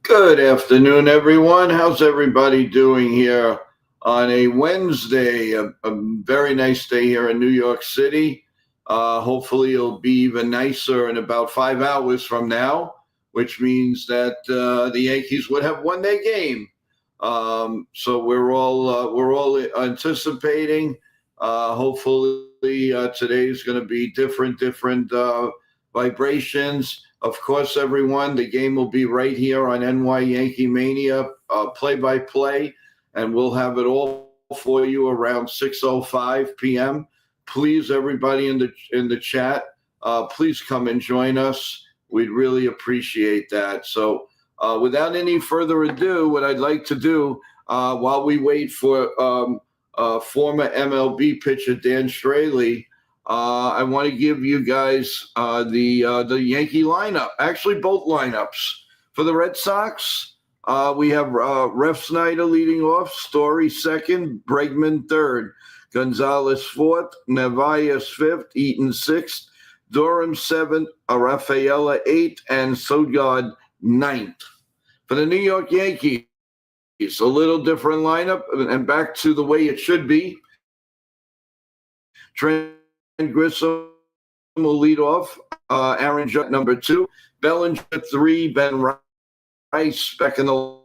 Good afternoon, everyone. How's everybody doing here on a Wednesday? A very nice day here in New York City. Hopefully, it'll be even nicer in about 5 hours from now, which means that the Yankees would have won their game. So we're all anticipating. Hopefully, today's going to be different vibrations. Of course, everyone, the game will be right here on NY Yankee Mania, play by play, and we'll have it all for you around 6:05 p.m. Please, everybody in the chat, please come and join us. We'd really appreciate that. So, without any further ado, what I'd like to do while we wait for former MLB pitcher Dan Straily. I want to give you guys the Yankee lineup. Actually, both lineups. For the Red Sox, we have Ref Snyder leading off, Story second, Bregman third, Gonzalez fourth, Narvaez fifth, Eaton sixth, Durham seventh, Rafaela eighth, and Sogard ninth. For the New York Yankees, a little different lineup and back to the way it should be. Trent Grissom will lead off. Aaron Judge number two. Bellinger three. Ben Rice back in the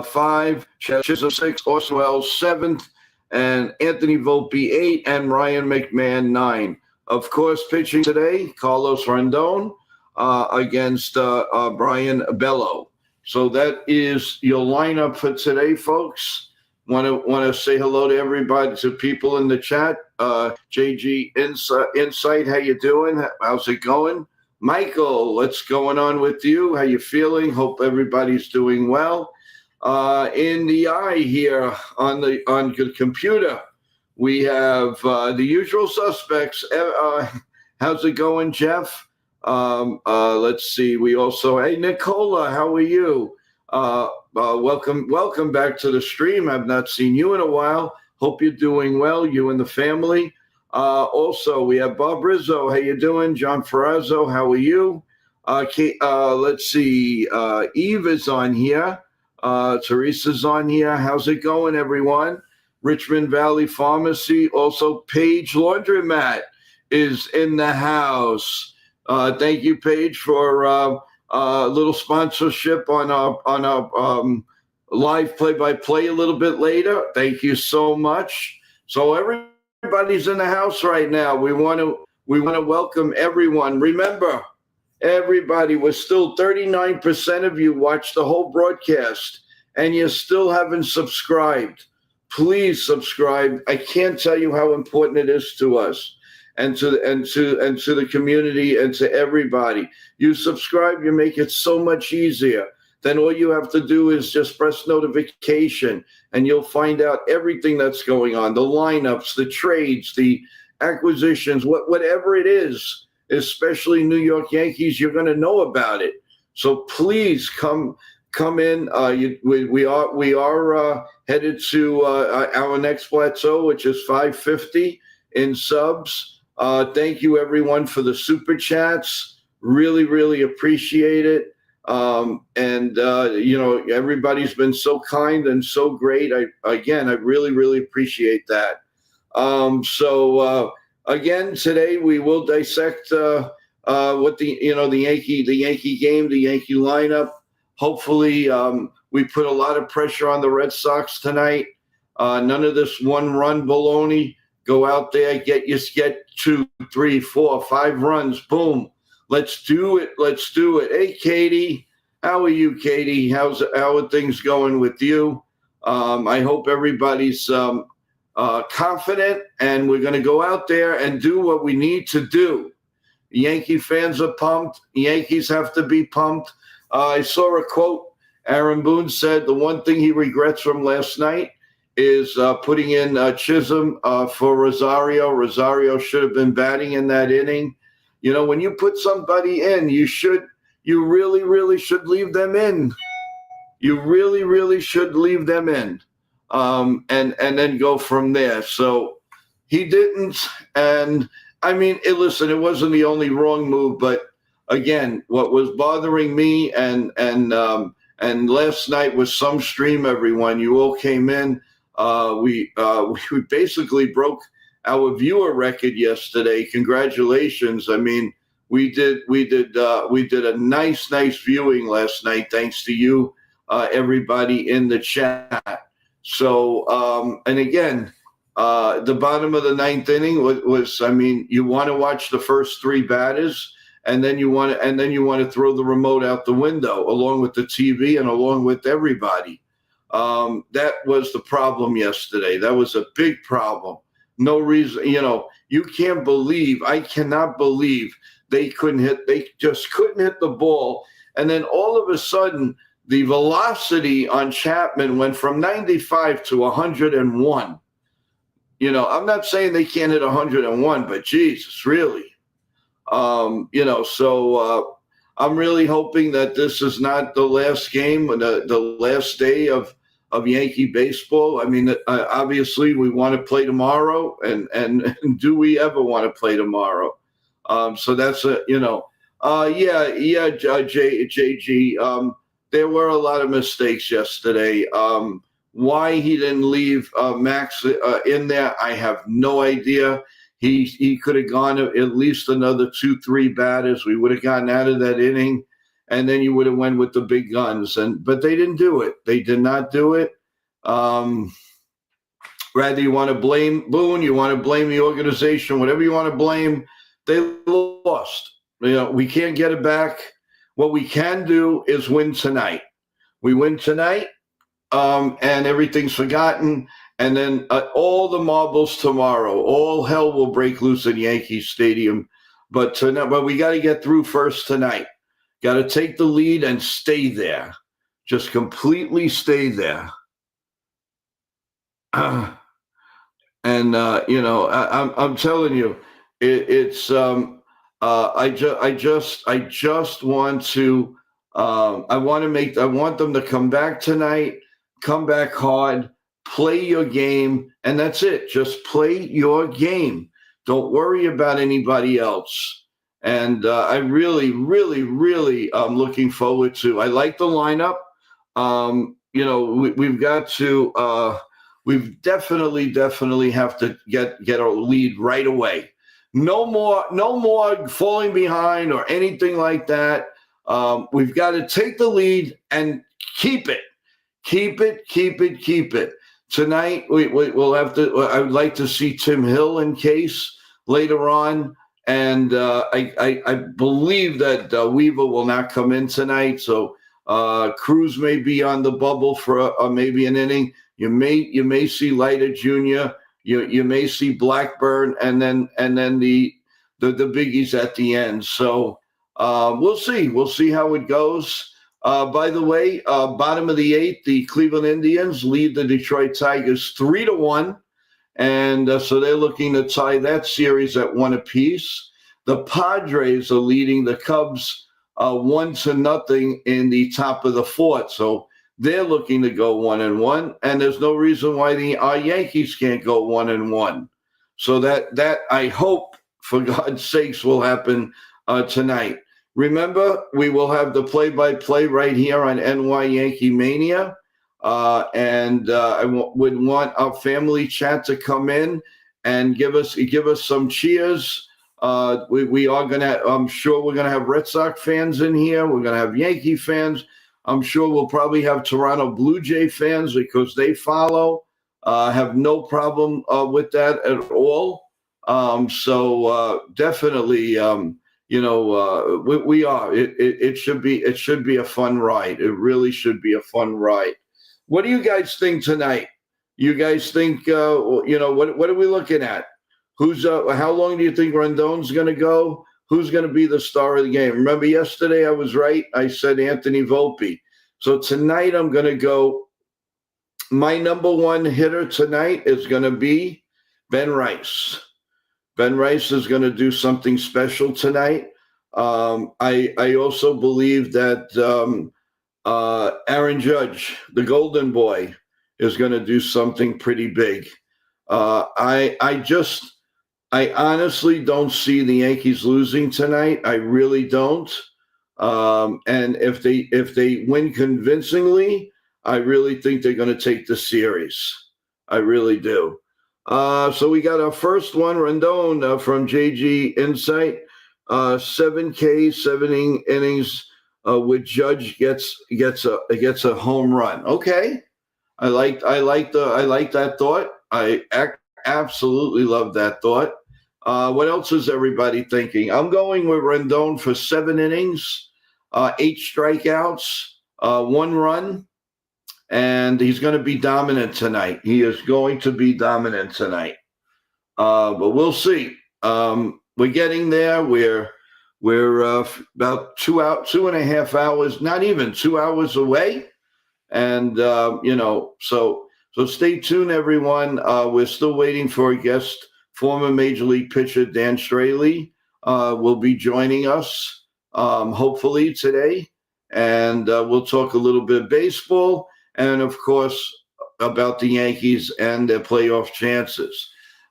five. Chisholm six. Oswell seventh. And Anthony Volpe eight. And Ryan McMahon nine. Of course, pitching today, Carlos Rondon against Brian Bello. So that is your lineup for today, folks. Want to say hello to everybody, to people in the chat. JG Insight, how you doing? How's it going? Michael, what's going on with you? How you feeling? Hope everybody's doing well. In the eye here on the computer, we have the usual suspects. How's it going, Jeff? Let's see. We also, hey, Nicola, how are you? Welcome back to the stream. I've not seen you in a while. Hope you're doing well, you and the family. Also, we have Bob Rizzo. How you doing? John Ferrazzo, how are you? Let's see. Eve is on here. Teresa's on here. How's it going, everyone? Richmond Valley Pharmacy. Also, Paige Laundromat is in the house. Thank you, Paige, for a little sponsorship on our live play-by-play a little bit later. Thank you so much. So everybody's in the house right now. We want to welcome everyone. Remember, everybody, we're still 39% of you watch the whole broadcast, and you still haven't subscribed. Please subscribe. I can't tell you how important it is to us. And to the community and to everybody. You subscribe, you make it so much easier. Then all you have to do is just press notification, and you'll find out everything that's going on, the lineups, the trades, the acquisitions, whatever it is, especially New York Yankees, you're going to know about it. So please come in. We are headed to our next plateau, which is 550 in subs. Thank you, everyone, for the super chats. Really, really appreciate it. Everybody's been so kind and so great. I really, really appreciate that. Again, today we will dissect what the Yankee game, the Yankee lineup. Hopefully, we put a lot of pressure on the Red Sox tonight. None of this one-run baloney. Go out there, get 2, 3, 4, 5 runs. Boom. Let's do it. Hey, Katie. How are you, Katie? How are things going with you? I hope everybody's confident, and we're going to go out there and do what we need to do. Yankee fans are pumped. Yankees have to be pumped. I saw a quote. Aaron Boone said the one thing he regrets from last night is putting in Chisholm for Rosario. Rosario should have been batting in that inning. You know, when you put somebody in, you really, really should leave them in. You really, really should leave them in, and then go from there. So he didn't, and I mean, listen, it wasn't the only wrong move, but again, what was bothering me and last night was some stream. Everyone, you all came in. We basically broke our viewer record yesterday. Congratulations! I mean, we did a nice viewing last night, thanks to you, everybody in the chat. So and again, the bottom of the ninth inning was I mean, you want to watch the first three batters, and then you want to throw the remote out the window along with the TV and along with everybody. That was the problem yesterday. That was a big problem. No reason, I cannot believe they just couldn't hit the ball. And then all of a sudden, the velocity on Chapman went from 95 to 101. I'm not saying they can't hit 101, but Jesus, really. So I'm really hoping that this is not the last game, the last day of Yankee baseball. I mean, obviously we want to play tomorrow, and do we ever want to play tomorrow? So that's JG. There were a lot of mistakes yesterday. Why he didn't leave Max in there, I have no idea. He could have gone at least another 2-3 batters. We would have gotten out of that inning, and then you would have went with the big guns. But they didn't do it. They did not do it. Rather, you want to blame Boone, you want to blame the organization, whatever you want to blame. They lost. We can't get it back. What we can do is win tonight. We win tonight, and everything's forgotten. And then all the marbles tomorrow. All hell will break loose in Yankee Stadium. But we got to get through first tonight. Got to take the lead and stay there. Just completely stay there. I'm telling you, it's. I just want to. I want them to come back tonight. Come back hard. Play your game, and that's it. Just play your game. Don't worry about anybody else. And I really, really, really am looking forward to. I like the lineup. We've got to. We've definitely have to get a lead right away. No more falling behind or anything like that. We've got to take the lead and keep it. Keep it. Tonight, we'll have to. I would like to see Tim Hill in case later on, and I believe that Weaver will not come in tonight. So Cruz may be on the bubble for maybe an inning. You may see Leiter Jr. You may see Blackburn, and then the biggies at the end. So we'll see. We'll see how it goes. By the way, bottom of the eighth, the Cleveland Indians lead the Detroit Tigers 3-1, and so they're looking to tie that series at 1 apiece. The Padres are leading the Cubs 1-0 in the top of the fourth, so they're looking to go 1-1, and there's no reason why our Yankees can't go 1-1. So that I hope, for God's sakes, will happen tonight. Remember, we will have the play-by-play right here on NY Yankee Mania. And I would want our family chat to come in and give us some cheers. We are going to, I'm sure we're going to have Red Sox fans in here. We're going to have Yankee fans. I'm sure we'll probably have Toronto Blue Jay fans because they follow. Have no problem with that at all. So definitely, we are. It should be a fun ride. It really should be a fun ride. What do you guys think tonight? You guys think what are we looking at? Who's how long do you think Rendon's going to go? Who's going to be the star of the game? Remember yesterday I was right. I said Anthony Volpe. So tonight I'm going to go. My number one hitter tonight is going to be Ben Rice. Ben Rice is going to do something special tonight. I also believe that Aaron Judge, the Golden Boy, is going to do something pretty big. I just I honestly don't see the Yankees losing tonight. I really don't. And if they win convincingly, I really think they're going to take the series. I really do. So we got our first one, Rendon from JG Insight. 7K, innings with Judge gets a home run. Okay, I like that thought. Absolutely love that thought. What else is everybody thinking? I'm going with Rendon for 7 innings, 8 strikeouts, 1 run, and he's going to be dominant tonight. He is going to be dominant tonight. But we'll see. We're getting there. We're about 2.5 hours, not even 2 hours away, and so stay tuned, everyone. We're still waiting for a guest. Former Major League pitcher Dan Straily will be joining us, hopefully today, and we'll talk a little bit of baseball and, of course, about the Yankees and their playoff chances.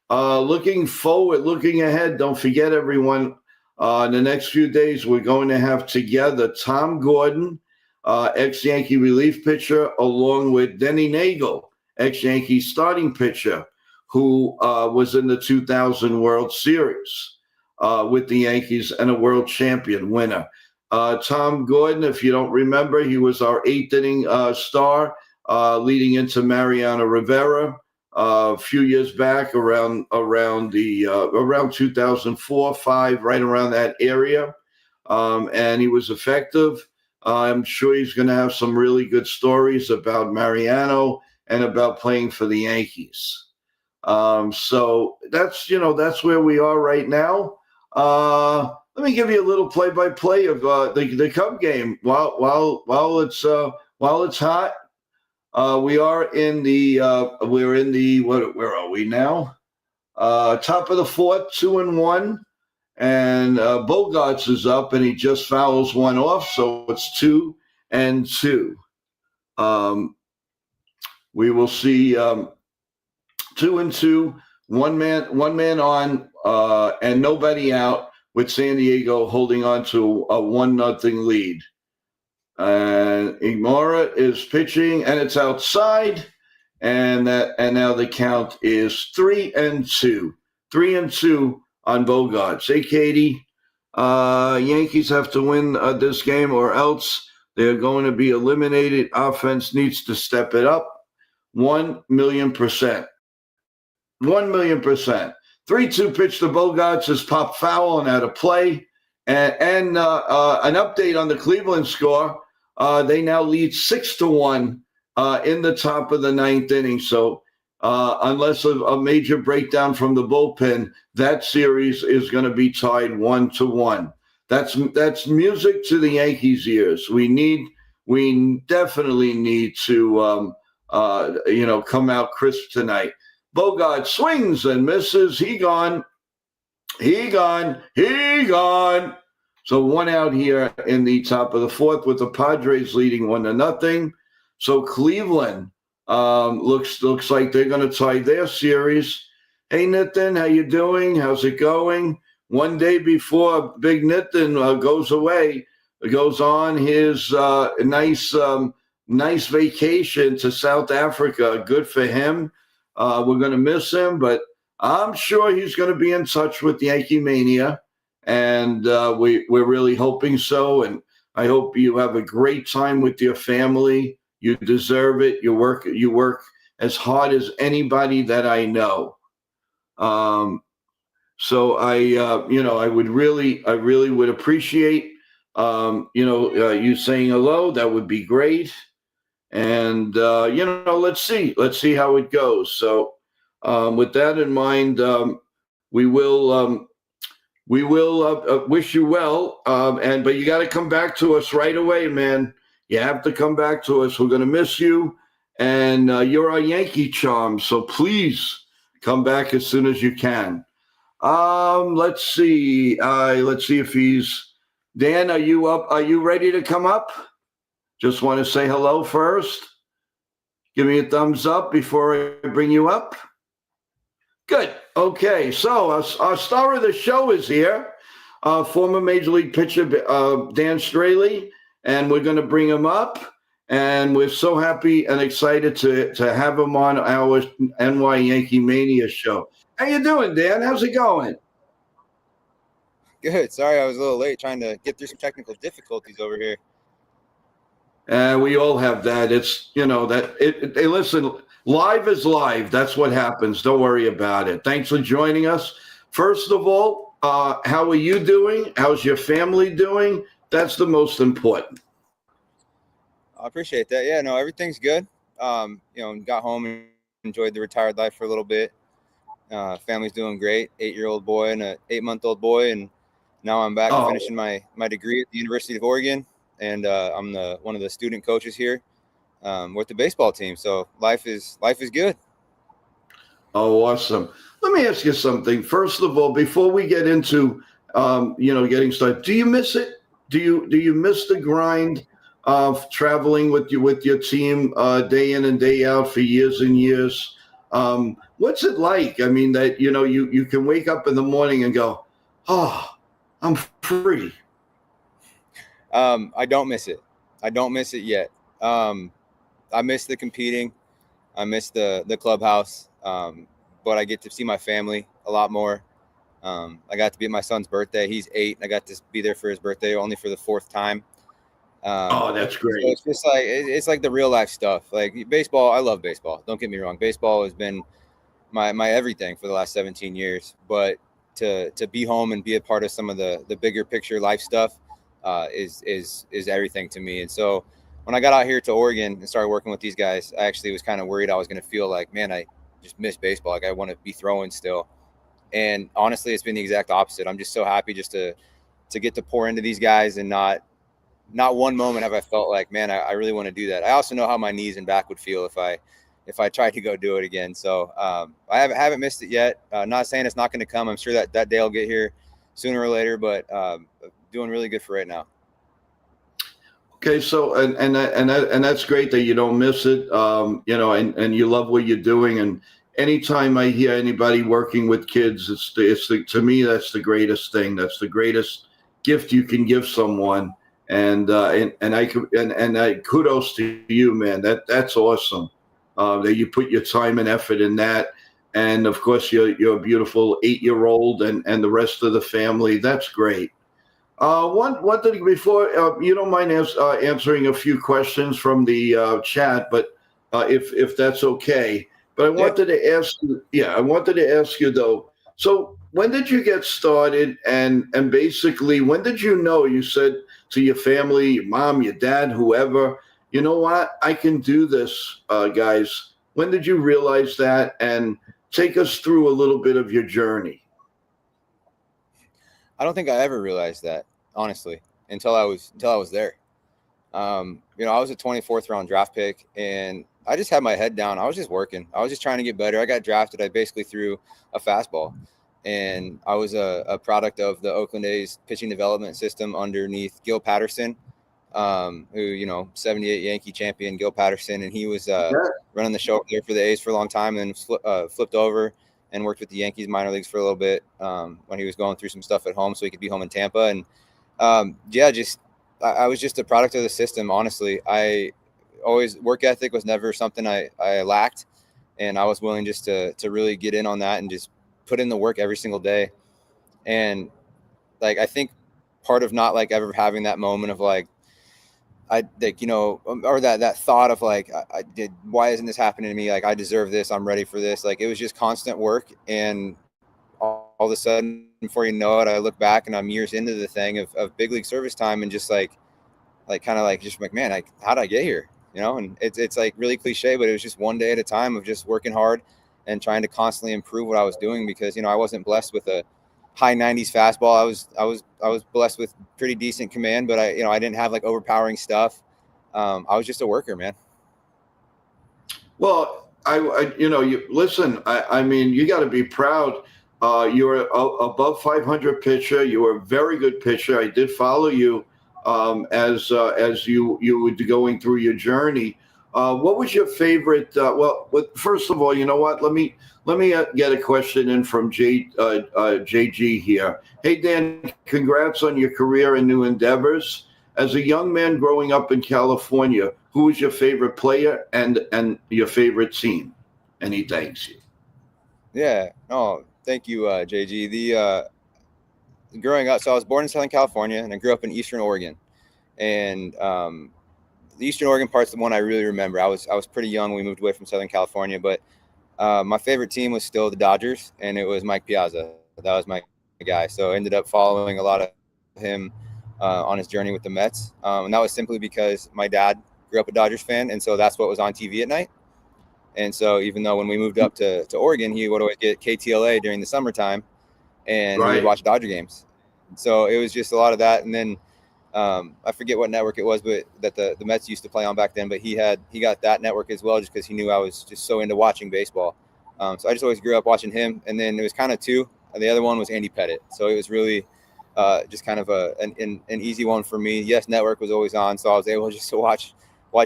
Looking forward, looking ahead, don't forget, everyone, in the next few days, we're going to have together Tom Gordon, ex-Yankee relief pitcher, along with Denny Nagel, ex-Yankee starting pitcher, who was in the 2000 World Series with the Yankees and a world champion winner. Tom Gordon, if you don't remember, he was our 8th-inning star leading into Mariano Rivera a few years back, around 2004, 5, right around that area, and he was effective. I'm sure he's going to have some really good stories about Mariano and about playing for the Yankees. So that's where we are right now. Let me give you a little play-by-play of the Cub game while it's hot. We're in the where are we now? Top of the fourth, 2-1. And Bogarts is up, and he just fouls one off, so it's 2-2. We will see 2-2, one man on, and nobody out, with San Diego holding on to a 1-0 lead. And Imora is pitching, and it's outside, and now the count is 3-2. 3-2 on Bogarts. Hey, Katie, Yankees have to win this game, or else they're going to be eliminated. Offense needs to step it up 1,000,000%. 1,000,000%. 3-2 pitch to Bogarts is pop foul and out of play. And an update on the Cleveland score. They now lead 6-1 in the top of the 9th inning. So unless a major breakdown from the bullpen, that series is going to be tied 1-1. That's music to the Yankees' ears. We definitely need to come out crisp tonight. Bogart swings and misses. He gone. So 1 out here in the top of the fourth, with the Padres leading 1-0. So Cleveland looks like they're going to tie their series. Hey, Nitin, how you doing? How's it going? One day before Big Nitin goes away, goes on his nice vacation to South Africa. Good for him. We're going to miss him, but I'm sure he's going to be in touch with Yankee Mania, and we're really hoping so. And I hope you have a great time with your family. You deserve it. You work as hard as anybody that I know. So I really would appreciate, you saying hello. That would be great. And let's see how it goes. So with that in mind, we will wish you well. But you got to come back to us right away, man. You have to come back to us. We're going to miss you, and you're our Yankee charm. So please come back as soon as you can. Let's see. Let's see if he's Dan. Are you up? Are you ready to come up? Just want to say hello first. Give me a thumbs up before I bring you up. Good. Okay, so our star of the show is here, former Major League pitcher Dan Straily, and we're going to bring him up. And we're so happy and excited to have him on our NY Yankee Mania show. How you doing, Dan? How's it going? Good. Sorry, I was a little late trying to get through some technical difficulties over here. We all have that. It's that hey, listen, live is live. That's what happens. Don't worry about it. Thanks for joining us. First of all, how are you doing? How's your family doing? That's the most important. I appreciate that. Yeah, no, everything's good. Got home and enjoyed the retired life for a little bit. Family's doing great. 8-year-old boy and a 8-month-old boy, and now I'm back Oh, finishing my degree at the University of Oregon, and I'm one of the student coaches here with the baseball team. So life is good. oh, awesome. Let me ask you something. First of all, before we get into getting started, do you miss it? Do you miss the grind of traveling with your team day in and day out for years and years? What's it like? I mean, that you can wake up in the morning and go, oh, I'm free. I don't miss it. I don't miss it yet. I miss the competing. I miss the clubhouse. But I get to see my family a lot more. I got to be at my son's birthday. He's 8. I got to be there for his birthday only for the 4th time. Oh, that's So great. it's just like it's like the real life stuff. Like baseball, I love baseball. Don't get me wrong. Baseball has been my everything for the last 17 years. But to be home and be a part of some of the bigger picture life stuff is everything to me. And so when I got out here to Oregon and started working with these guys, I actually was kind of worried I was going to feel like, man, I just miss baseball. Like I want to be throwing still. And honestly, it's been the exact opposite. I'm just so happy just to get to pour into these guys, and not one moment have I felt like, man, I really want to do that. I also know how my knees and back would feel if I tried to go do it again. So I haven't missed it yet. Not saying it's not going to come. I'm sure that day will get here sooner or later, but doing really good for right now. Okay, so and that's great that you don't miss it. And you love what you're doing. And anytime I hear anybody working with kids, to me that's the greatest thing. That's the greatest gift you can give someone. And I kudos to you, man. That's awesome. That you put your time and effort in that. And of course, your beautiful 8-year-old and the rest of the family. That's great. One thing before you don't mind answering a few questions from the chat, but if that's okay. But I Yeah. wanted to ask you, yeah, I wanted to ask you though. So when did you get started, and basically when did you know? You said to your family, your mom, your dad, whoever, you know what, I can do this, guys. When did you realize that? And take us through a little bit of your journey. I don't think I ever realized that, honestly, until I was there. I was a 24th round draft pick, and I just had my head down. I was just working. I was just trying to get better. I got drafted. I basically threw a fastball, and I was a product of the Oakland A's pitching development system underneath Gil Patterson, who 78 Yankee champion Gil Patterson, and he was running the show there for the A's for a long time, and then flipped over and worked with the Yankees minor leagues for a little bit when he was going through some stuff at home, so he could be home in Tampa. And I was just a product of the system. Honestly, I always work ethic was never something I lacked, and I was willing just to really get in on that and just put in the work every single day. And like I think part of not like ever having that moment of like or that thought of like I did, why isn't this happening to me? Like I deserve this. I'm ready for this. Like it was just constant work, and all of a sudden, before you know it, I look back and I'm years into the thing of big league service time, and just like kind of like just like, man, how did I get here? And it's like really cliche, but it was just one day at a time of just working hard and trying to constantly improve what I was doing, because I wasn't blessed with a high 90s fastball. I was blessed with pretty decent command, but I didn't have like overpowering stuff. I was just a worker, man. Well, you listen. I mean, you got to be proud. You're above 500 pitcher. You were a very good pitcher. I did follow you as you were going through your journey. What was your favorite? First of all, you know what? Let me get a question in from JG here. Hey Dan, congrats on your career and new endeavors. As a young man growing up in California, who was your favorite player and your favorite team? And he thanks you. Yeah. Oh, thank you, JG. The growing up, so I was born in Southern California and I grew up in Eastern Oregon. And the Eastern Oregon part's the one I really remember. I was pretty young when we moved away from Southern California, but my favorite team was still the Dodgers, and it was Mike Piazza. That was my guy. So I ended up following a lot of him on his journey with the Mets, and that was simply because my dad grew up a Dodgers fan, and so that's what was on TV at night. And so even though when we moved up to Oregon, he would always get KTLA during the summertime, and we would Right. watch Dodger games. So it was just a lot of that, and then I forget what network it was, but that the Mets used to play on back then. But he got that network as well, just because he knew I was just so into watching baseball. So I just always grew up watching him, and then it was kind of two. And the other one was Andy Pettit. So it was really just kind of an easy one for me. Yes, network was always on, so I was able just to watch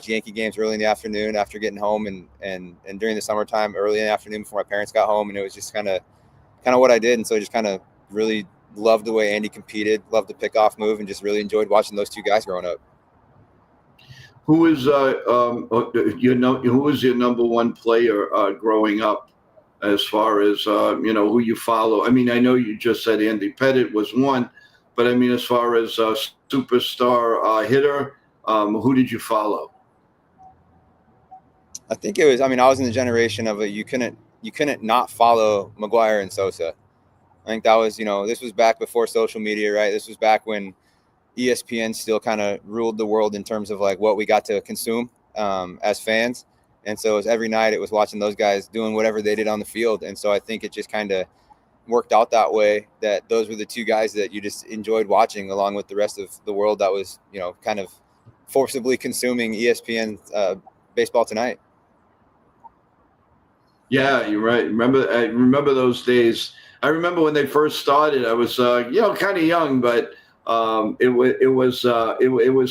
Yankee games early in the afternoon after getting home, and during the summertime early in the afternoon before my parents got home, and it was just kind of what I did. And so I just kind of really loved the way Andy competed, loved the pickoff move, and just really enjoyed watching those two guys growing up. Who is who was your number one player growing up, as far as who you follow? I mean, I know you just said Andy Pettit was one, but I mean, as far as superstar hitter, who did you follow? I think it was. I mean, I was in the generation of you couldn't not follow McGuire and Sosa. I think that was, this was back before social media, right? This was back when ESPN still kind of ruled the world in terms of like what we got to consume as fans. And so it was every night it was watching those guys doing whatever they did on the field. And so I think it just kind of worked out that way, that those were the two guys that you just enjoyed watching along with the rest of the world that was, kind of forcibly consuming ESPN Baseball Tonight. Yeah, you're right. I remember those days. I remember when they first started. I was, kind of young, but it was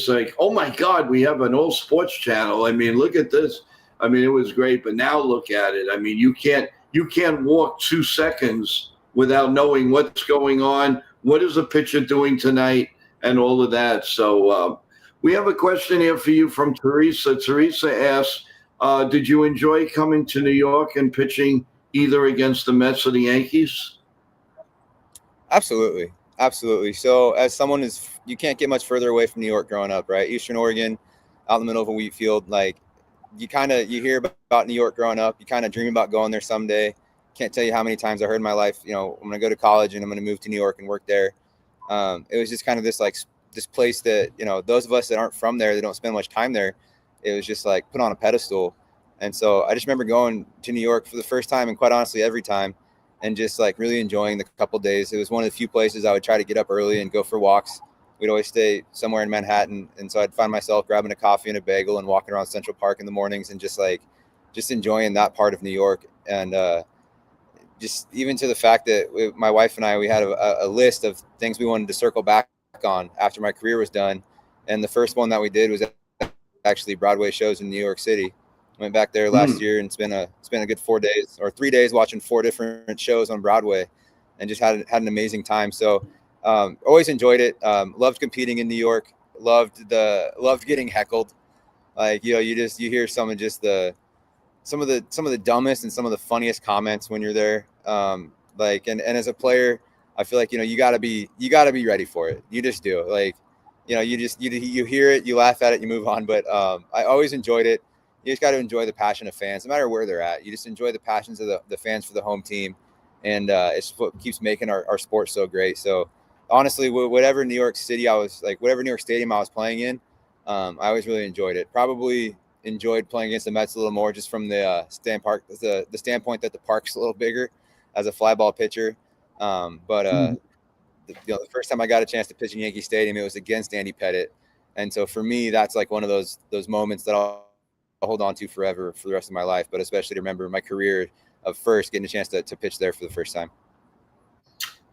like, oh my God, we have an all sports channel. I mean, look at this. I mean, it was great, but now look at it. I mean, you can't walk 2 seconds without knowing what's going on. What is the pitcher doing tonight, and all of that. So we have a question here for you from Teresa. Teresa asks, did you enjoy coming to New York and pitching either against the Mets or the Yankees? Absolutely. Absolutely. So as someone you can't get much further away from New York growing up, right? Eastern Oregon, out in the middle of a wheat field. Like you hear about New York growing up. You kind of dream about going there someday. Can't tell you how many times I heard in my life, I'm going to go to college and I'm going to move to New York and work there. It was just kind of this place that, those of us that aren't from there, that don't spend much time there, it was just like put on a pedestal. And so I just remember going to New York for the first time, and quite honestly, every time, and just like really enjoying the couple days. It was one of the few places I would try to get up early and go for walks. We'd always stay somewhere in Manhattan. And so I'd find myself grabbing a coffee and a bagel and walking around Central Park in the mornings, and just enjoying that part of New York. And just even to the fact that my wife and I, we had a list of things we wanted to circle back on after my career was done. And the first one that we did was actually Broadway shows in New York City. Went back there last year and spent a good 4 days or 3 days watching 4 different shows on Broadway, and just had an amazing time. So always enjoyed it. Loved competing in New York. Loved getting heckled. Like, you hear some of the dumbest and some of the funniest comments when you're there. And as a player, I feel like, you gotta be ready for it. You just do. Like, you hear it, you laugh at it, you move on. But I always enjoyed it. You just got to enjoy the passion of fans, no matter where they're at. You just enjoy the passions of the fans for the home team. And it's what keeps making our sport so great. So honestly, whatever New York City whatever New York Stadium I was playing in, I always really enjoyed it. Probably enjoyed playing against the Mets a little more, just from the standpoint that the park's a little bigger as a fly ball pitcher. The first time I got a chance to pitch in Yankee Stadium, it was against Andy Pettit. And so for me, that's like one of those moments that I'll hold on to forever for the rest of my life, but especially to remember my career of first getting a chance to pitch there for the first time.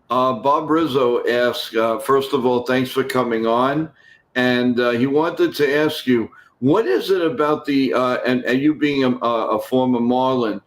Bob Rizzo asks, first of all, thanks for coming on. And he wanted to ask you, What is it about the and you being a former Marlin?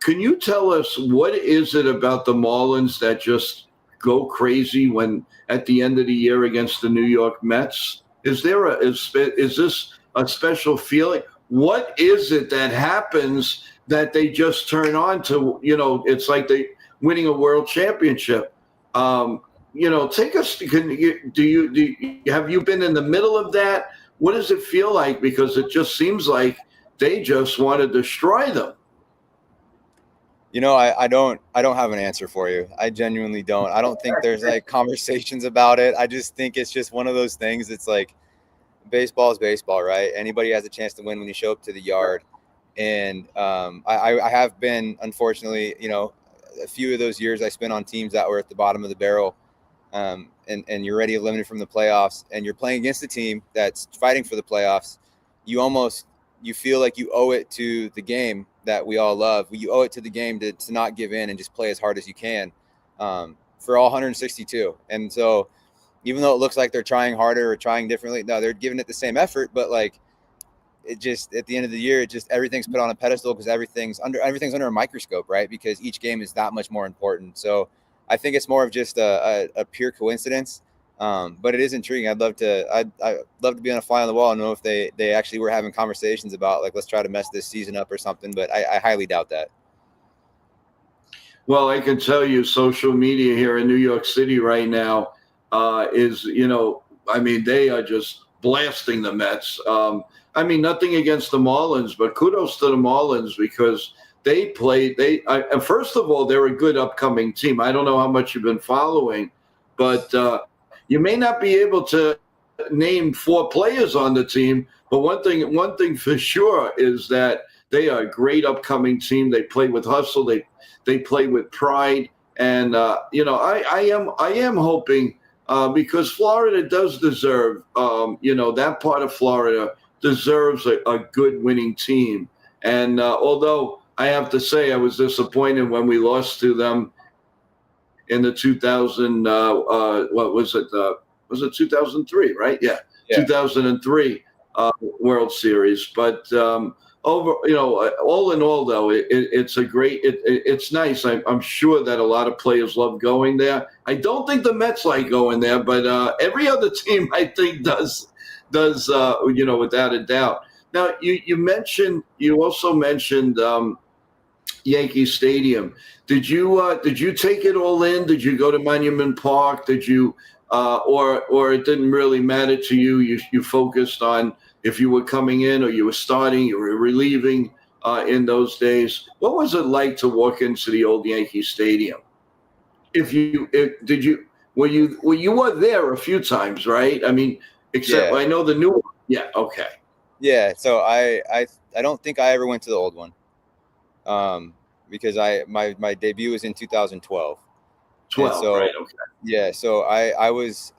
Can you tell us what is it about the Marlins that just go crazy when at the end of the year against the New York Mets? Is this a special feeling? What is it that happens that they just turn on to? It's like they winning a world championship. Take us. Have you been in the middle of that? What does it feel like? Because it just seems like they just want to destroy them. I don't have an answer for you. I genuinely don't. I don't think there's like conversations about it. I just think it's just one of those things. It's like baseball is baseball, right? Anybody has a chance to win when you show up to the yard. And I have been, unfortunately, a few of those years I spent on teams that were at the bottom of the barrel. And you're already eliminated from the playoffs and you're playing against a team that's fighting for the playoffs. You feel like you owe it to the game that we all love. You owe it to the game to not give in and just play as hard as you can for all 162. And so even though it looks like they're trying harder or trying differently, no, they're giving it the same effort. But like it just at the end of the year, it just everything's put on a pedestal because everything's under a microscope, right? Because each game is that much more important. So I think it's more of just a pure coincidence. But it is intriguing. I'd love to be on a fly on the wall and know if they actually were having conversations about like, let's try to mess this season up or something. But I highly doubt that. Well, I can tell you social media here in New York City right now is, they are just blasting the Mets. Nothing against the Marlins, but kudos to the Marlins because and first of all, they're a good upcoming team. I don't know how much you've been following, but you may not be able to name 4 players on the team, but one thing for sure is that they are a great upcoming team. They play with hustle. They play with pride, and I am hoping because Florida does deserve, that part of Florida deserves a good winning team. And although I have to say I was disappointed when we lost to them in the 2000, what was it? Was it 2003, right? Yeah. 2003 World Series. But all in all, though, it's nice. I'm sure that a lot of players love going there. I don't think the Mets like going there, but every other team I think does, without a doubt. Now, you also mentioned Yankee Stadium. Did you take it all in? Did you go to Monument Park? Did you, or it didn't really matter to you? You focused on if you were coming in or you were starting, you were relieving in those days. What was it like to walk into the old Yankee Stadium? Were you there a few times, right? I mean, except I know the new one. Yeah. Okay. Yeah. So I don't think I ever went to the old one. Because my debut was in 2012. 12, so, right? Okay. Yeah, so I was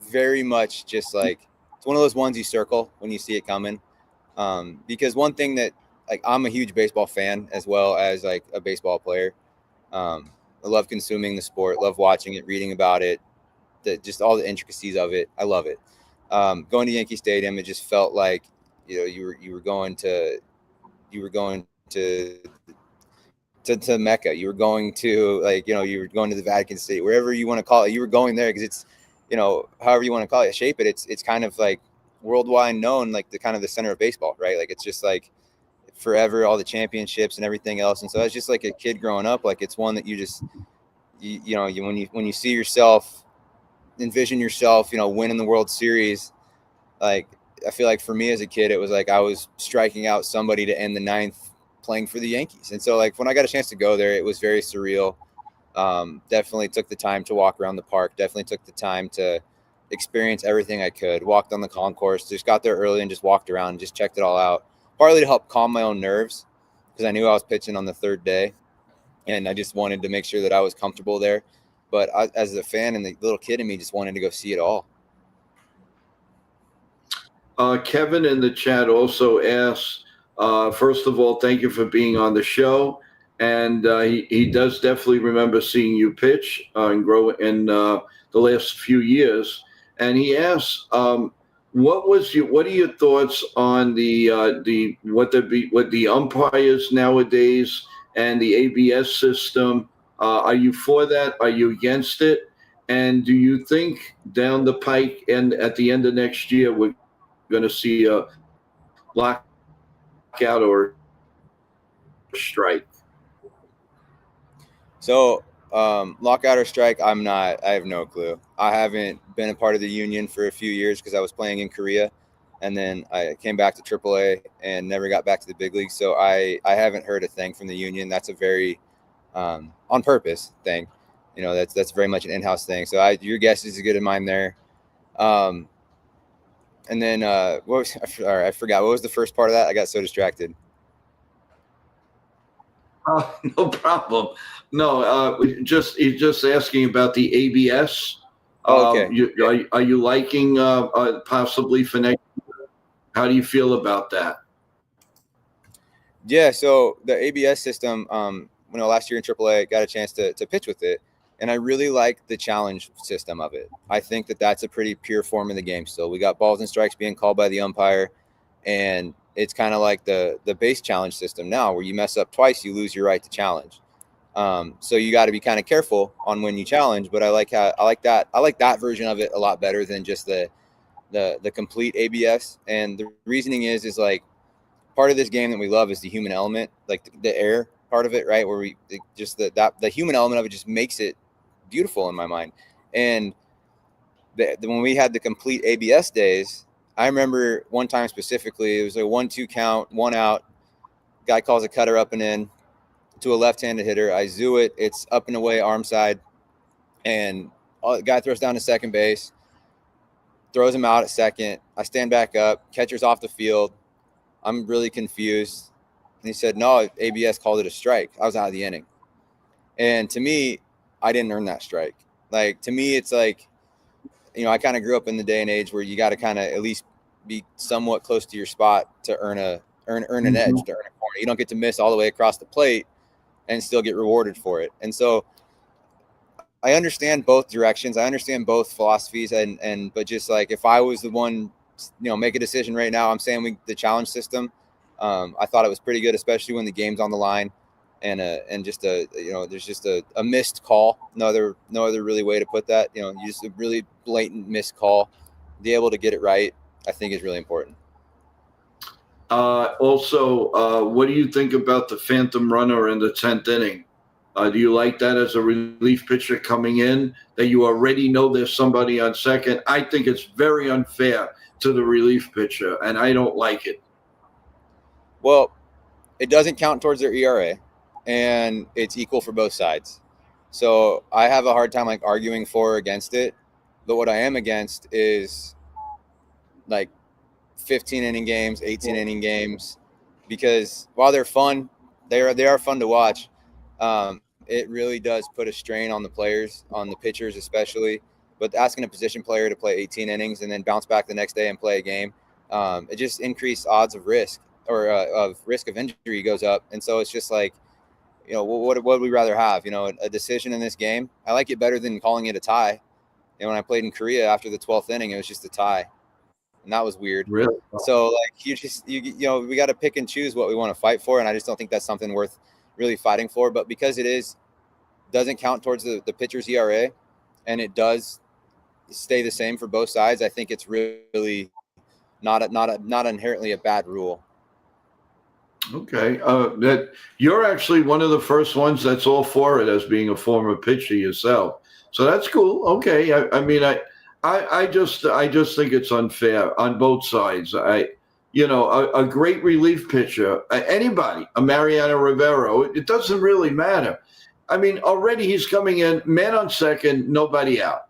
very much just like it's one of those ones you circle when you see it coming. Because one thing that like I'm a huge baseball fan as well as like a baseball player. I love consuming the sport, love watching it, reading about it, just all the intricacies of it. I love it. Going to Yankee Stadium, it just felt like you were going to to Mecca. You were going to you were going to the Vatican City, wherever you want to call it. You were going there because it's, however you want to call it, shape it. It's kind of like worldwide known, like the kind of the center of baseball, right? Like it's just like forever, all the championships and everything else. And so as just like a kid growing up, like it's one that you just, when you see yourself, envision yourself, winning the World Series, like I feel like for me as a kid, it was like I was striking out somebody to end the ninth playing for the Yankees. And so like when I got a chance to go there, it was very surreal. Definitely took the time to walk around the park, definitely took the time to experience everything I could, walked on the concourse, just got there early and just walked around and just checked it all out, partly to help calm my own nerves because I knew I was pitching on the third day and I just wanted to make sure that I was comfortable there. But as a fan and the little kid in me just wanted to go see it all. Kevin in the chat also asks, first of all, thank you for being on the show. And he does definitely remember seeing you pitch and grow in the last few years. And he asks, What are your thoughts on what the umpires nowadays and the ABS system? Are you for that? Are you against it? And do you think down the pike and at the end of next year we're going to see a lockout or a strike? So, lockout or strike, I'm not. I have no clue. I haven't been a part of the union for a few years because I was playing in Korea, and then I came back to AAA and never got back to the big leagues. So I haven't heard a thing from the union. That's a very on purpose thing. That's very much an in-house thing. So your guess is as good as mine there. Um, and then I forgot what was the first part of that. I got so distracted. No problem. No, he's just asking about the ABS. Oh, okay. Are you liking possibly for next? How do you feel about that? Yeah, so the ABS system, last year in AAA, got a chance to pitch with it, and I really like the challenge system of it. I think that's a pretty pure form of the game still. We got balls and strikes being called by the umpire, and it's kind of like the base challenge system now, where you mess up twice, you lose your right to challenge. So you got to be kind of careful on when you challenge. But I like that version of it a lot better than just the complete ABS. And the reasoning is like, part of this game that we love is the human element, like the air part of it, right? Where the human element of it just makes it beautiful in my mind. And when we had the complete ABS days, I remember one time specifically, it was a 1-2 count, 1 out. Guy calls a cutter up and in to a left-handed hitter. I zoo it. It's up and away, arm side. And the guy throws down to second base, throws him out at second. I stand back up. Catcher's off the field. I'm really confused. And he said, no, ABS called it a strike. I was out of the inning. And to me, I didn't earn that strike. Like, to me, it's like, I kind of grew up in the day and age where you got to kind of at least be somewhat close to your spot to earn an edge, to earn a corner. You don't get to miss all the way across the plate and still get rewarded for it. And so I understand both directions. I understand both philosophies. But just like, if I was the one, make a decision right now, I'm saying the challenge system. I thought it was pretty good, especially when the game's on the line, and just there's just a missed call. No other really way to put that. Just a really blatant missed call. Be able to get it right, I think, is really important. Also, what do you think about the phantom runner in the 10th inning? Do you like that as a relief pitcher coming in, that you already know there's somebody on second? I think it's very unfair to the relief pitcher, and I don't like it. Well, it doesn't count towards their ERA, and it's equal for both sides. So I have a hard time like arguing for or against it. But what I am against is like 15 inning games, 18 inning games, because while they're fun, they are fun to watch. It really does put a strain on the players, on the pitchers especially. But asking a position player to play 18 innings and then bounce back the next day and play a game, it just increased odds of risk of injury goes up. And so it's just like, what would we rather have? A decision in this game. I like it better than calling it a tie. When I played in Korea after the 12th inning, it was just a tie. And that was weird. Really? So like we got to pick and choose what we want to fight for. And I just don't think that's something worth really fighting for. But because doesn't count towards the pitcher's ERA, and it does stay the same for both sides, I think it's really not inherently a bad rule. Okay. That you're actually one of the first ones that's all for it, as being a former pitcher yourself. So that's cool. Okay. I just think it's unfair on both sides. A great relief pitcher, anybody, a Mariano Rivera, it doesn't really matter. I mean, already he's coming in, man on second, nobody out.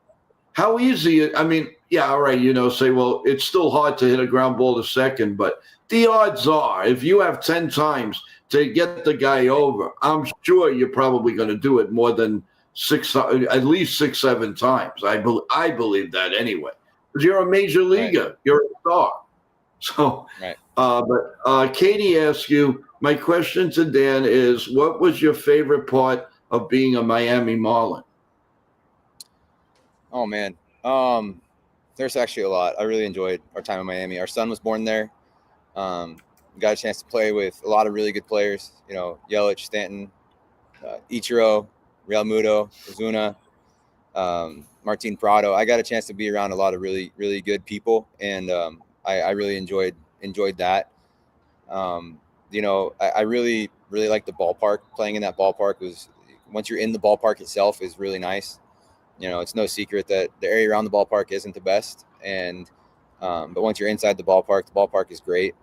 How easy? I mean, yeah, all right, say, well, it's still hard to hit a ground ball to second, but the odds are, if you have 10 times to get the guy over, I'm sure you're probably going to do it more than at least 6, 7 times. I believe that anyway, because you're a major leaguer, right. You're a star. So, right. But Katie asked you, my question to Dan is, what was your favorite part of being a Miami Marlin? Oh man. There's actually a lot. I really enjoyed our time in Miami. Our son was born there. Got a chance to play with a lot of really good players. You know, Yelich, Stanton, Ichiro, Real Muto, Ozuna, Martin Prado. I got a chance to be around a lot of really, really good people, and I really enjoyed that. You know, I really, really like the ballpark. Playing in that ballpark was, once you're in the ballpark itself, is really nice. You know, it's no secret that the area around the ballpark isn't the best, and but once you're inside the ballpark is great.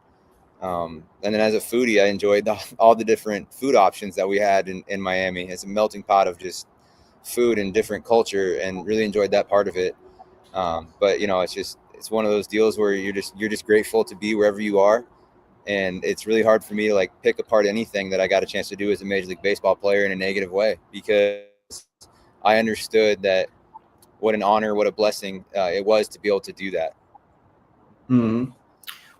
And then as a foodie, I enjoyed all the different food options that we had in Miami. It's a melting pot of just food and different culture, and really enjoyed that part of it. But you know, it's one of those deals where you're just grateful to be wherever you are, and it's really hard for me to like pick apart anything that I got a chance to do as a Major League Baseball player in a negative way, because I understood that what an honor, what a blessing it was to be able to do that. Mm-hmm.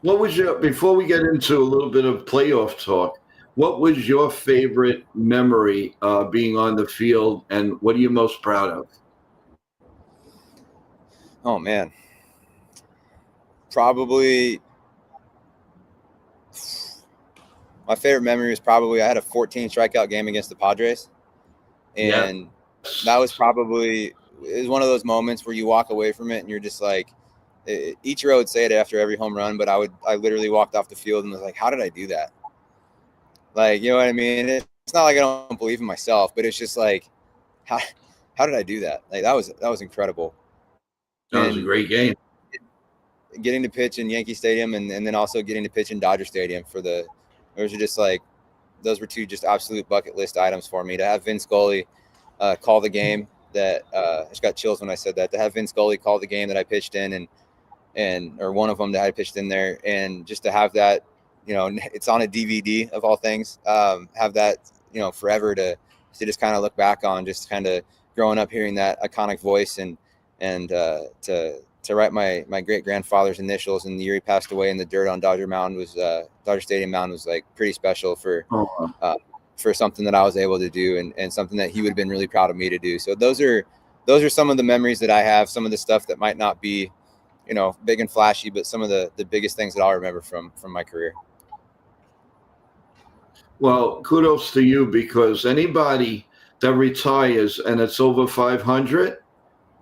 What was your, before we get into a little bit of playoff talk, what was your favorite memory being on the field, and what are you most proud of? Oh man, probably my favorite memory was probably I had a 14 strikeout game against the Padres, Yeah. and that was probably, it was one of those moments where you walk away from it and you're just like, Ichiro would say it after every home run, but I literally walked off the field and was like, how did I do that? Like, you know what I mean? It's not like I don't believe in myself, but it's just like, how how did I do that? Like that was incredible. That was a And great game. getting to pitch in Yankee Stadium, and then also getting to pitch in Dodger Stadium those are just like, those were two just absolute bucket list items for me. To have Vin Scully call the game that I just got chills when I said that. To have Vin Scully call the game that I pitched in, and or one of them that I pitched in there, and just to have that, you know, it's on a DVD of all things. Have that, you know, forever to just kind of look back on, just kind of growing up hearing that iconic voice, and to write my great grandfather's initials and the year he passed away in the dirt on Dodger Stadium mound was like pretty special for something that I was able to do, and something that he would have been really proud of me to do. So those are some of the memories that I have, some of the stuff that might not be, you know, big and flashy, but some of the biggest things that I'll remember from my career. Well, kudos to you, because anybody that retires and it's over 500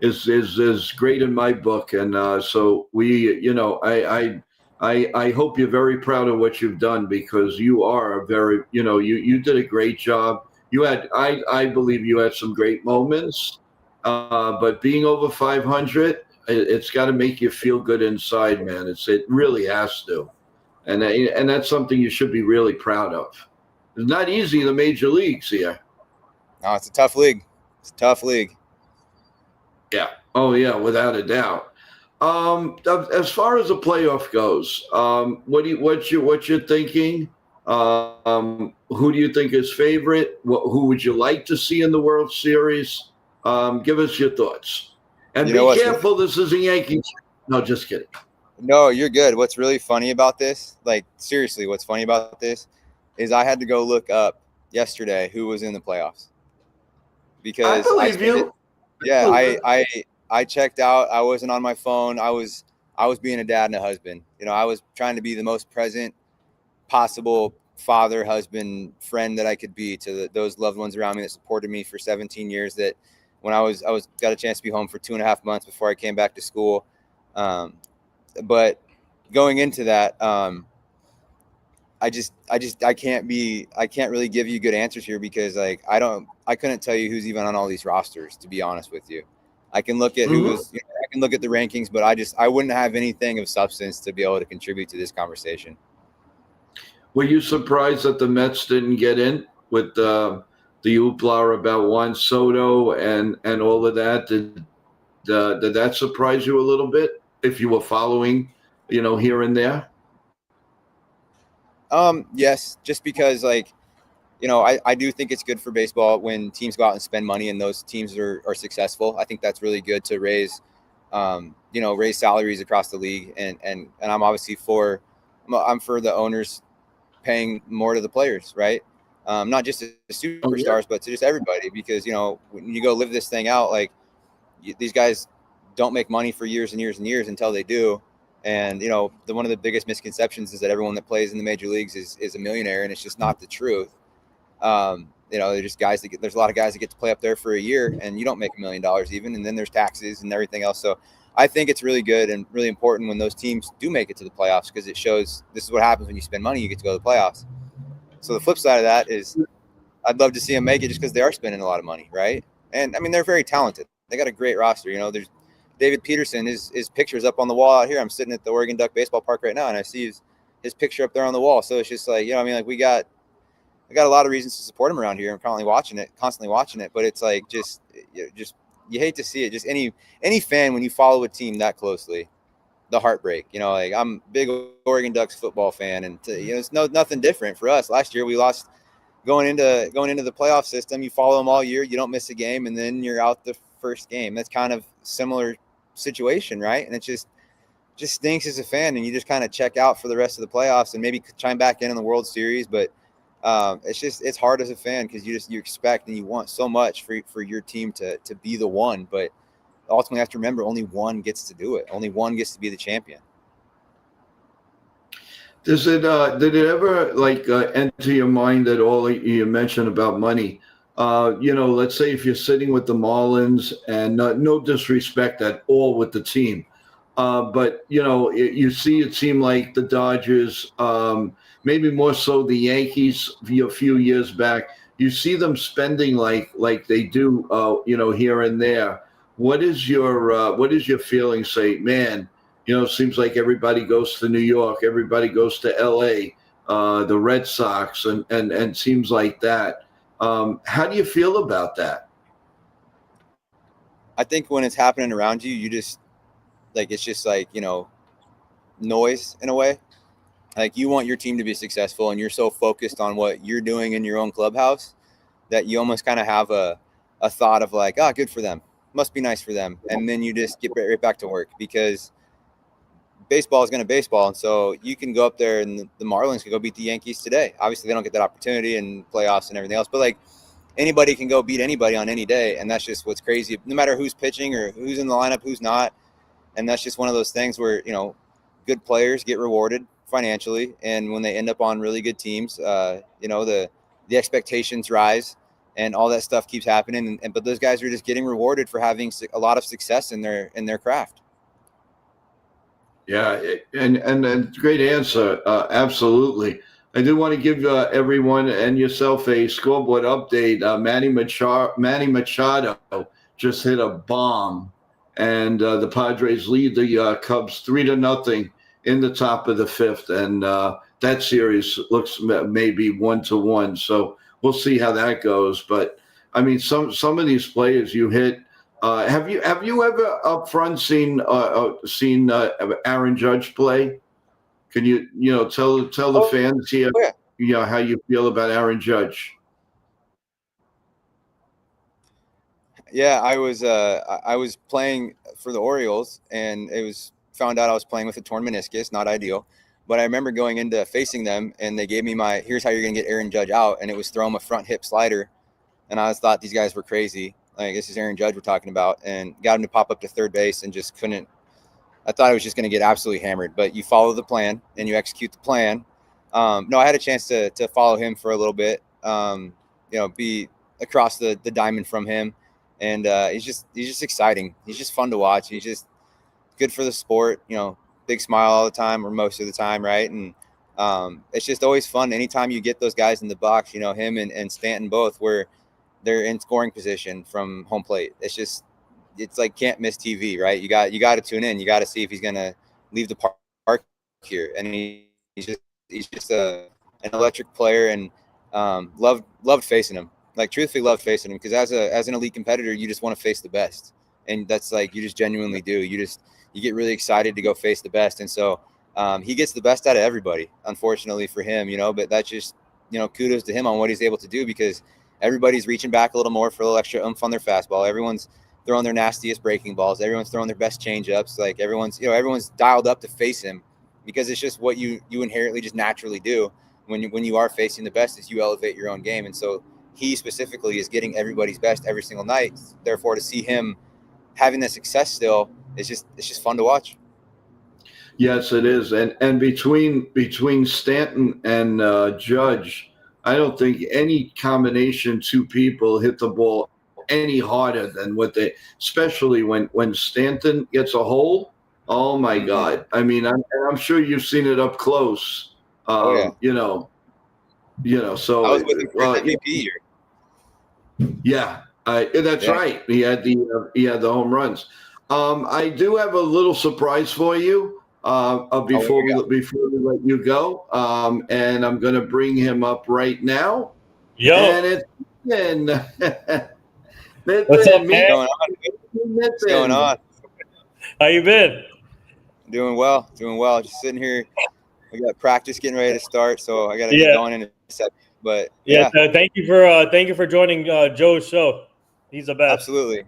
is great in my book. And so we, you know, I hope you're very proud of what you've done, because you are a very, you know, you did a great job. You had, I believe you had some great moments, but being over 500, it's got to make you feel good inside, man. It really has to, and that's something you should be really proud of. It's not easy in the major leagues here. No, it's a tough league. It's a tough league. Yeah. Oh, yeah, without a doubt. As far as the playoff goes, what you're thinking? Who do you think is favorite? Who would you like to see in the World Series? Give us your thoughts. And You be know what's careful. This is a Yankees. No, just kidding. No, you're good. What's really funny about this, like seriously, what's funny about this is I had to go look up yesterday who was in the playoffs, I because believe you. yeah, I checked out. I wasn't on my phone. I was being a dad and a husband. You know, I was trying to be the most present possible father, husband, friend that I could be to those loved ones around me that supported me for 17 years. That when I was got a chance to be home for 2.5 months before I came back to school. But going into that, I can't really give you good answers here, because like I couldn't tell you who's even on all these rosters, to be honest with you. I can look at Mhm. I can look at the rankings, but I wouldn't have anything of substance to be able to contribute to this conversation. Were you surprised that the Mets didn't get in with the hoopla about Juan Soto and all of that? Did that surprise you a little bit, if you were following, you know, here and there? Yes, just because like, you know, I do think it's good for baseball when teams go out and spend money and those teams are successful. I think that's really good to raise, you know, raise salaries across the league. And I'm obviously I'm for the owners paying more to the players, right? Not just the Oh, yeah. superstars, but to just everybody, because, you know, when you go live this thing out, like these guys don't make money for years and years and years until they do. And, you know, one of the biggest misconceptions is that everyone that plays in the major leagues is a millionaire, and it's just not the truth. You know, they're just guys that there's a lot of guys that get to play up there for a year and you don't make $1 million even. And then there's taxes and everything else. So I think it's really good and really important when those teams do make it to the playoffs, because it shows this is what happens when you spend money, you get to go to the playoffs. So the flip side of that is I'd love to see them make it just because they are spending a lot of money, right? And I mean, they're very talented. They got a great roster. You know, there's David Peterson, his picture's up on the wall out here. I'm sitting at the Oregon Duck baseball park right now, and I see his picture up there on the wall. So it's just like, you know, I mean, like I got a lot of reasons to support him around here. I'm constantly watching it, but it's like you hate to see it. Just any fan, when you follow a team that closely, the heartbreak. You know, like I'm a big Oregon Ducks football fan, and you know, it's nothing different for us. Last year we lost going into the playoff system. You follow them all year, you don't miss a game, and then you're out the first game. That's kind of similar situation, right? And it just stinks as a fan, and you just kind of check out for the rest of the playoffs and maybe chime back in the World Series, but it's hard as a fan because you expect and you want so much for your team to be the one, but ultimately you have to remember only one gets to do it. Only one gets to be the champion. Did it ever enter your mind at all? You mentioned about money. You know, let's say if you're sitting with the Marlins, and no disrespect at all with the team, but you know, you see it seem like the Dodgers, maybe more so the Yankees a few years back. You see them spending like they do, you know, here and there. What is your feeling? Say, man, you know, it seems like everybody goes to New York, everybody goes to L.A., the Red Sox, and seems like that. How do you feel about that? I think when it's happening around you, you just like, it's just like, you know, noise in a way. Like you want your team to be successful, and you're so focused on what you're doing in your own clubhouse that you almost kind of have a thought of like, oh, good for them. Must be nice for them. And then you just get right back to work, because baseball is going to baseball. And so you can go up there and the Marlins can go beat the Yankees today. Obviously they don't get that opportunity in playoffs and everything else, but like anybody can go beat anybody on any day. And that's just what's crazy, no matter who's pitching or who's in the lineup, who's not. And that's just one of those things where, you know, good players get rewarded financially. And when they end up on really good teams, you know, the expectations rise and all that stuff keeps happening. But those guys are just getting rewarded for having a lot of success in their craft. Yeah, and great answer. Absolutely. I do want to give everyone and yourself a scoreboard update. Manny Machado just hit a bomb, and the Padres lead the Cubs 3-0 in the top of the fifth, and that series looks maybe 1-1. So we'll see how that goes. But I mean, some of these players you hit. Have you ever up front seen Aaron Judge play? Can you tell the fans here, Oh, yeah. you know, how you feel about Aaron Judge? Yeah, I was playing for the Orioles, and it was found out I was playing with a torn meniscus, not ideal. But I remember going into facing them, and they gave me here's how you're gonna get Aaron Judge out, and it was throw him a front hip slider. And I thought these guys were crazy. Like, this is Aaron Judge we're talking about, and got him to pop up to third base and just couldn't. I thought I was just going to get absolutely hammered, but you follow the plan and you execute the plan. No, I had a chance to follow him for a little bit, you know, be across the diamond from him. And he's just exciting. He's just fun to watch. He's just good for the sport, you know, big smile all the time or most of the time. Right. And it's just always fun. Anytime you get those guys in the box, you know, him and Stanton both, where they're in scoring position from home plate. It's like can't miss TV, right? You got to tune in. You got to see if he's going to leave the park here. And he's just an electric player, and loved facing him. Like, truthfully loved facing him, because as an elite competitor, you just want to face the best. And that's like, you just genuinely do. You get really excited to go face the best. And so he gets the best out of everybody, unfortunately for him, you know, but that's just, you know, kudos to him on what he's able to do, because everybody's reaching back a little more for a little extra oomph on their fastball. Everyone's throwing their nastiest breaking balls. Everyone's throwing their best changeups. Like, everyone's dialed up to face him, because it's just what you inherently just naturally do when you are facing the best, is you elevate your own game. And so he specifically is getting everybody's best every single night. Therefore, to see him having the success still is it's just fun to watch. Yes, it is. And between Stanton and Judge, I don't think any combination two people hit the ball any harder than what they, especially when Stanton gets a hole. Oh my Mm-hmm. God! I mean, I'm sure you've seen it up close. Oh yeah. So I was with him for his MVP year. Yeah, that's right. He had the home runs. I do have a little surprise for you before we let you go, and I'm going to bring him up right now. Yo, and it's Nathan. What's up, man? What's going on? How you been? Doing well. Just sitting here. We got practice getting ready to start, so I got to get going in a second. But yeah, thank you for joining Joe's show. He's the best. Absolutely.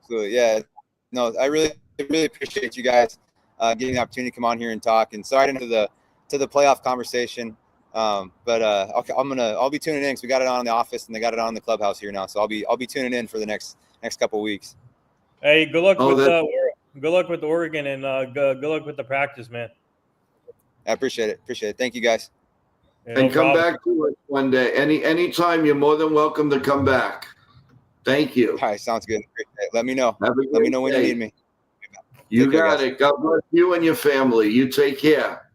Yeah. No, I really appreciate you guys getting the opportunity to come on here and talk. And sorry into the playoff conversation, but I'll be tuning in because we got it on in the office and they got it on in the clubhouse here now. So I'll be tuning in for the next couple of weeks. Hey, good luck with Oregon and good luck with the practice, man. I appreciate it. Thank you, guys. Yeah, and come back to us one day. Anytime, you're more than welcome to come back. Thank you. All right, sounds good. Let me know. Let me know when you need me. You got it. God bless you and your family. You take care.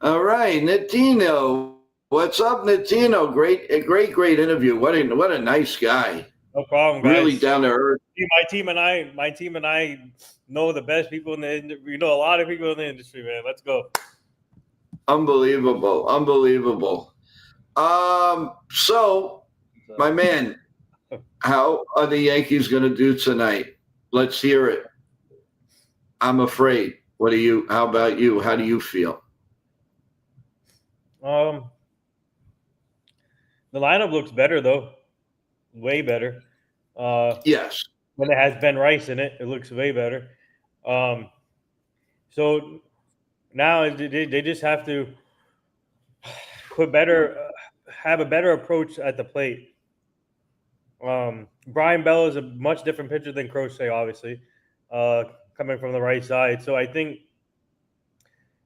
All right, Natino. What's up, Natino? Great interview. What a nice guy. No problem, guys. Really down to earth. My team and I know the best people in the industry. We know a lot of people in the industry, man. Let's go. Unbelievable. So, my man, how are the Yankees going to do tonight? Let's hear it. I'm afraid. How about you? How do you feel? The lineup looks better, though. Way better. Yes. When it has Ben Rice in it, it looks way better. So now they just have to have a better approach at the plate. Brian Bell is a much different pitcher than Crochet, obviously, coming from the right side. So I think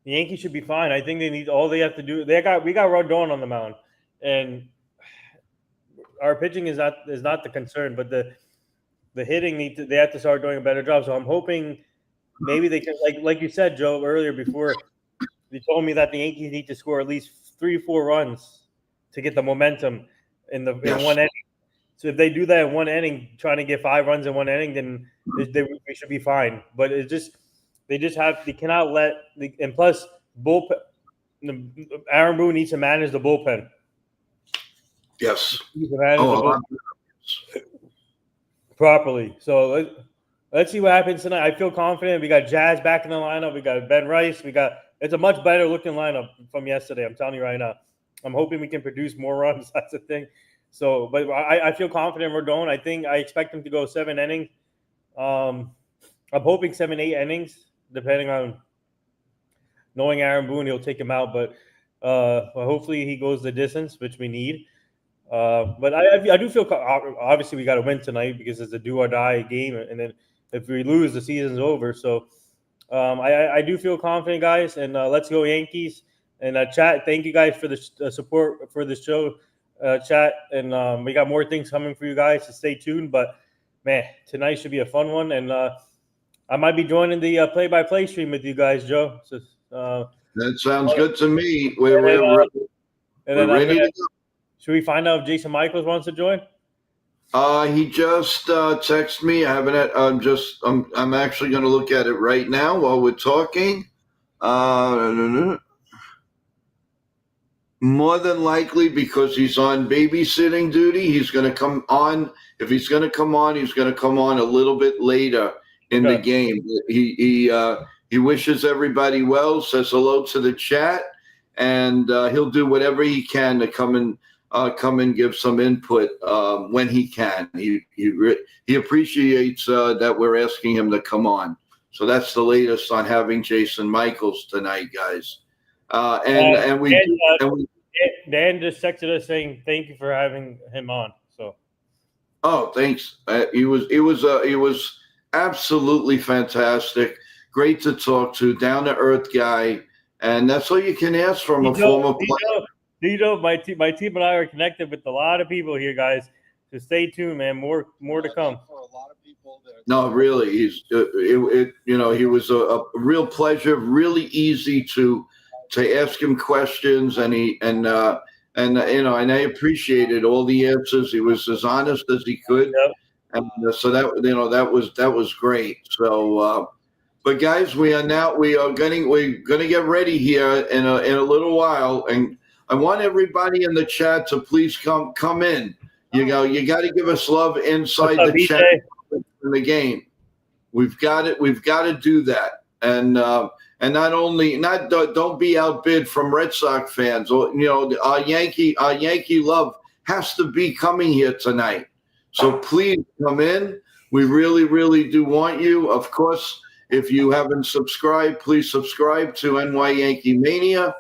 the Yankees should be fine. I think all they have to do. We got Rodon on the mound, and our pitching is not the concern, but the hitting they have to start doing a better job. So I'm hoping maybe they can, like you said, Joe, earlier before you told me that the Yankees need to score at least 3-4 runs to get the momentum in one inning. So if they do that in one inning, trying to get 5 runs in one inning, then we should be fine. But they cannot let and plus bullpen. Aaron Boone needs to manage the bullpen. Yes. Properly. So let's see what happens tonight. I feel confident. We got Jazz back in the lineup. We got Ben Rice. It's a much better looking lineup from yesterday. I'm telling you right now. I'm hoping we can produce more runs. That's the thing. So, but I feel confident we're going. I expect him to go 7 innings. I'm hoping 7-8 innings, depending on knowing Aaron Boone, he'll take him out. But hopefully he goes the distance, which we need. But I do feel obviously we got to win tonight because it's a do or die game, and then if we lose, the season's over. So I do feel confident, guys, and let's go Yankees. And chat, thank you guys for the support for this show, chat, and we got more things coming for you guys, so stay tuned. But man, tonight should be a fun one, and I might be joining the play-by-play stream with you guys, Joe. So that sounds good to me. We're ready to go. Should we find out if Jason Michaels wants to join? He just texted me. I haven't. I'm actually going to look at it right now while we're talking. More than likely, because he's on babysitting duty, he's going to come on. If he's going to come on, he's going to come on a little bit later in the game. He wishes everybody well, says hello to the chat, and he'll do whatever he can to come and give some input when he can. He appreciates that we're asking him to come on. So that's the latest on having Jason Michaels tonight, guys. Dan just texted us saying thank you for having him on. So Oh, thanks. He was absolutely fantastic. Great to talk to, down to earth guy, and that's all you can ask from a former player. My team and I are connected with a lot of people here, guys. So stay tuned, man. More to come. No, really, he was a real pleasure. Really easy to ask him questions, and and I appreciated all the answers. He was as honest as he could. Yep. And so that was great. So, but guys, we're gonna get ready here in a little while, and I want everybody in the chat to please come in. You got to give us love inside What's up, the BJ? chat in the game. We've got to do that, and don't be outbid from Red Sox fans. Or our Yankee love has to be coming here tonight. So please come in. We really, really do want you. Of course, if you haven't subscribed, please subscribe to NY Yankee Mania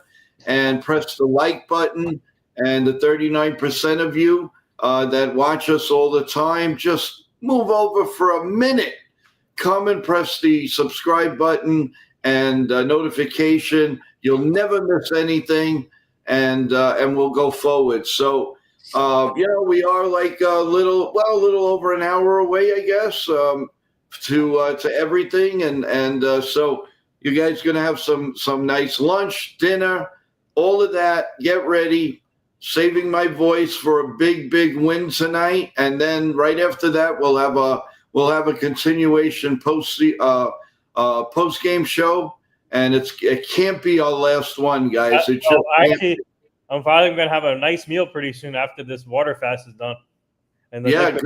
and press the like button. And the 39% of you that watch us all the time, just move over for a minute. Come and press the subscribe button and notification. You'll never miss anything, and we'll go forward. So. We are like a little over an hour away, I guess, to everything, and so you guys gonna have some nice lunch, dinner, all of that. Get ready. Saving my voice for a big win tonight, and then right after that we'll have a continuation post game show, and it can't be our last one, guys. It just actually. I'm probably going to have a nice meal pretty soon after this water fast is done. And good.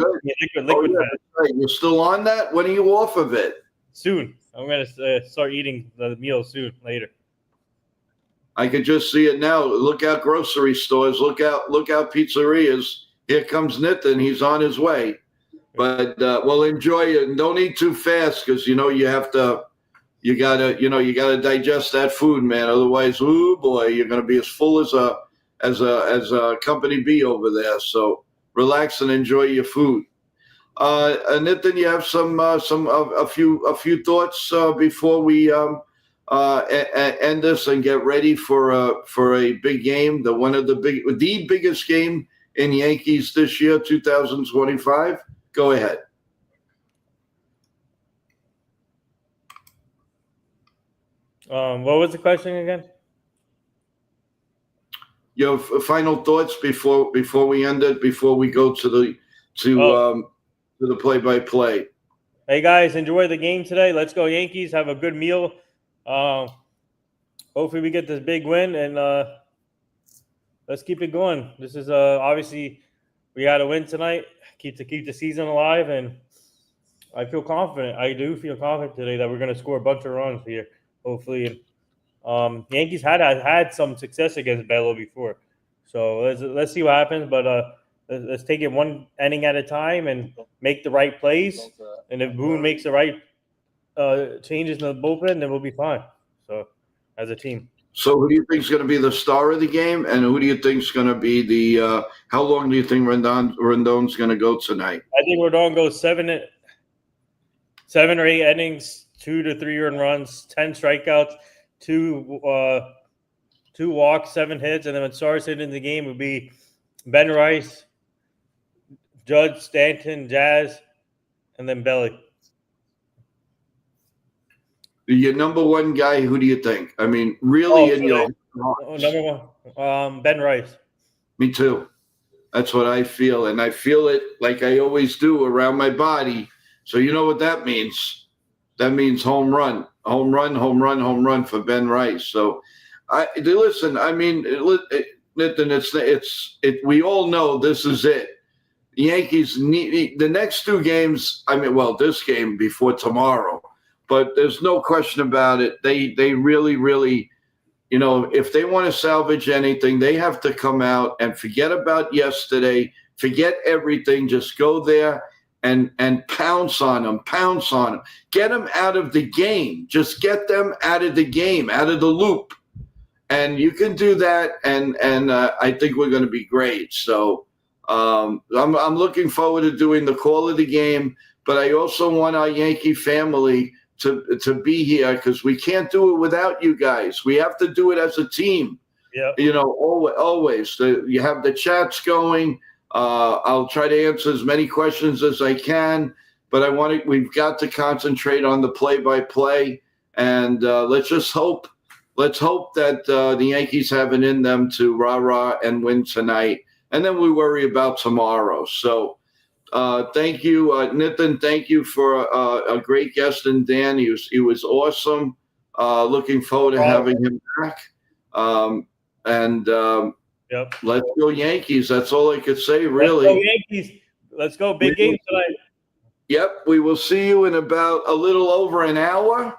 Liquid fast. Right. You're still on that? When are you off of it? Soon. I'm going to start eating the meal soon, later. I could just see it now. Look out grocery stores. Look out pizzerias. Here comes Nitin. He's on his way. But we'll enjoy it. And don't eat too fast because, you gotta digest that food, man. Otherwise, oh boy, you're going to be as full as a company B over there. So relax and enjoy your food. Nitin, you have a few thoughts before we end this and get ready for a big game, the biggest game in Yankees this year, 2025. Go ahead. What was the question again? Your final thoughts before we end it, before we go to the play-by-play. Hey guys, enjoy the game today. Let's go Yankees. Have a good meal. Hopefully we get this big win, and let's keep it going. This is obviously we got to win tonight. Keep the season alive, and I feel confident. I do feel confident today that we're going to score a bunch of runs here. Hopefully, Yankees had some success against Bello before, so let's see what happens. But let's take it one inning at a time and make the right plays. And if Boone makes the right changes in the bullpen, then we'll be fine. So, as a team. So, who do you think is going to be the star of the game, and who do you think is going to be the? How long do you think Rendon's going to go tonight? I think Rendon goes 7 or 8 innings. 2 to 3 earned runs, 10 strikeouts, two walks, 7 hits, and then when Stars hit in the game, it would be Ben Rice, Judge, Stanton, Jazz, and then Belly. Your number one guy, who do you think? I mean, really your number one, Ben Rice. Me too. That's what I feel, and I feel it like I always do around my body. So you know what that means. That means home run for Ben Rice. So, listen. I mean, Nitin, we all know this is it. The Yankees need the next 2 games. I mean, well, this game before tomorrow, but there's no question about it. They really, really, if they want to salvage anything, they have to come out and forget about yesterday, forget everything, just go there and pounce on them, get them out of the game, just get them out of the game, out of the loop. And you can do that, and I think we're going to be great. So I'm looking forward to doing the call of the game, but I also want our Yankee family to be here because we can't do it without you guys. We have to do it as a team. Yeah. You know, always. You have the chats going. I'll try to answer as many questions as I can, but we've got to concentrate on the play-by-play, and let's hope that the Yankees have it in them to rah-rah and win tonight, and then we worry about tomorrow. So thank you, Nitin. Thank you for a great guest, and Dan. He was awesome. Looking forward to having him back. Yep. Let's go Yankees. That's all I could say, really. Let's go Yankees. Let's go. Big game tonight. Yep. We will see you in about a little over an hour.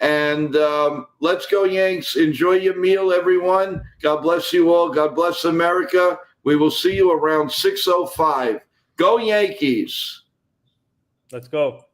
And let's go Yanks. Enjoy your meal, everyone. God bless you all. God bless America. We will see you around 6:05. Go Yankees. Let's go.